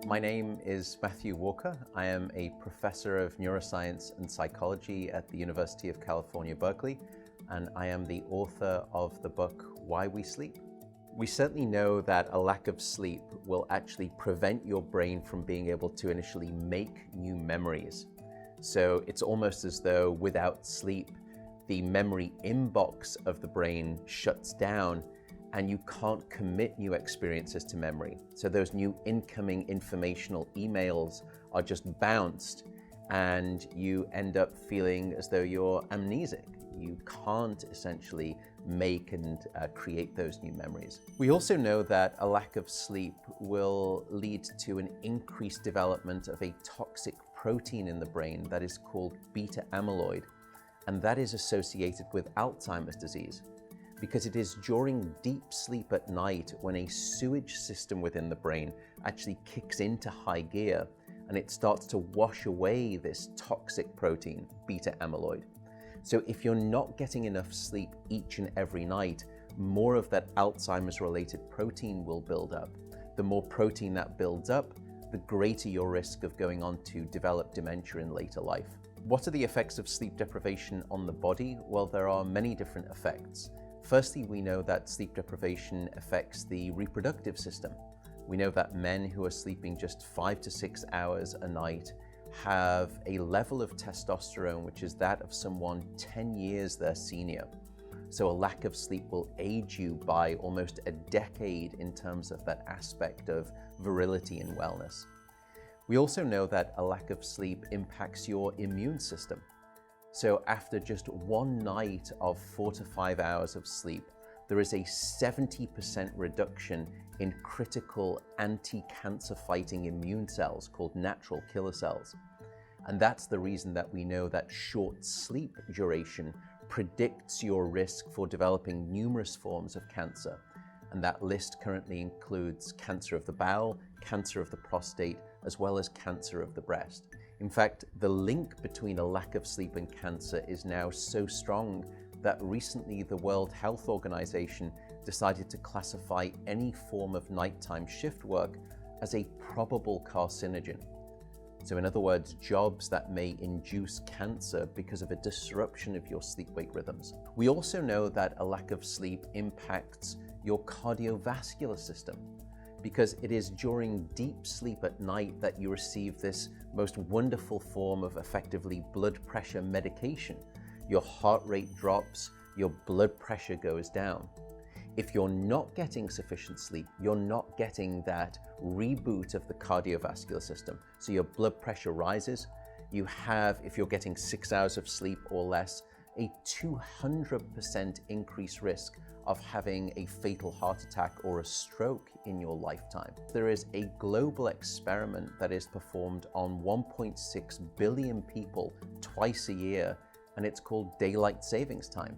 My name is Matthew Walker. I am a professor of neuroscience and psychology at the University of California, Berkeley, and I am the author of the book, Why We Sleep. We certainly know that a lack of sleep will actually prevent your brain from being able to initially make new memories. So it's almost as though without sleep, the memory inbox of the brain shuts down and you can't commit new experiences to memory. So those new incoming informational emails are just bounced and you end up feeling as though you're amnesic. You can't essentially make and create those new memories. We also know that a lack of sleep will lead to an increased development of a toxic protein in the brain that is called beta amyloid, and that is associated with Alzheimer's disease, because it is during deep sleep at night when a sewage system within the brain actually kicks into high gear and it starts to wash away this toxic protein, beta amyloid. So if you're not getting enough sleep each and every night, more of that Alzheimer's related protein will build up. The more protein that builds up, the greater your risk of going on to develop dementia in later life. What are the effects of sleep deprivation on the body? Well, there are many different effects. Firstly, we know that sleep deprivation affects the reproductive system. We know that men who are sleeping just 5 to 6 hours a night have a level of testosterone which is that of someone 10 years their senior. So a lack of sleep will age you by almost a decade in terms of that aspect of virility and wellness. We also know that a lack of sleep impacts your immune system. So after just one night of 4 to 5 hours of sleep, there is a 70% reduction in critical anti-cancer fighting immune cells called natural killer cells. And that's the reason that we know that short sleep duration predicts your risk for developing numerous forms of cancer. And that list currently includes cancer of the bowel, cancer of the prostate, as well as cancer of the breast. In fact, the link between a lack of sleep and cancer is now so strong that recently the World Health Organization decided to classify any form of nighttime shift work as a probable carcinogen. So in other words, jobs that may induce cancer because of a disruption of your sleep-wake rhythms. We also know that a lack of sleep impacts your cardiovascular system, because it is during deep sleep at night that you receive this most wonderful form of effectively blood pressure medication. Your heart rate drops, your blood pressure goes down. If you're not getting sufficient sleep, you're not getting that reboot of the cardiovascular system. So your blood pressure rises. You have, if you're getting 6 hours of sleep or less, a 200% increased risk of having a fatal heart attack or a stroke in your lifetime. There is a global experiment that is performed on 1.6 billion people twice a year, and it's called daylight savings time.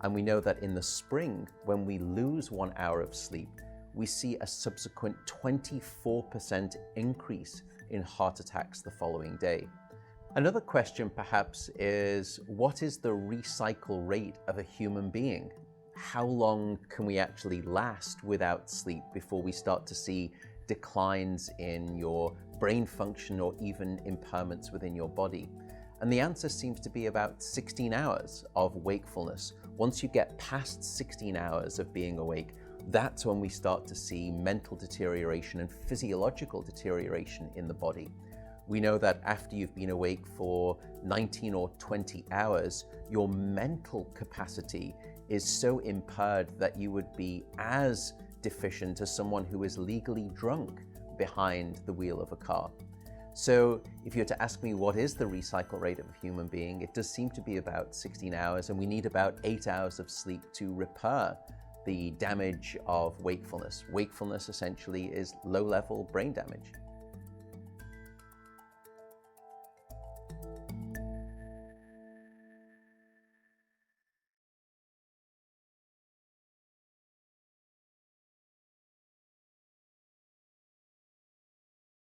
And we know that in the spring, when we lose 1 hour of sleep, we see a subsequent 24% increase in heart attacks the following day. Another question perhaps is, what is the recycle rate of a human being? How long can we actually last without sleep before we start to see declines in your brain function or even impairments within your body? And the answer seems to be about 16 hours of wakefulness. Once you get past 16 hours of being awake, that's when we start to see mental deterioration and physiological deterioration in the body. We know that after you've been awake for 19 or 20 hours, your mental capacity is so impaired that you would be as deficient as someone who is legally drunk behind the wheel of a car. So if you were to ask me what is the recycle rate of a human being, it does seem to be about 16 hours, and we need about 8 hours of sleep to repair the damage of wakefulness. Wakefulness essentially is low-level brain damage.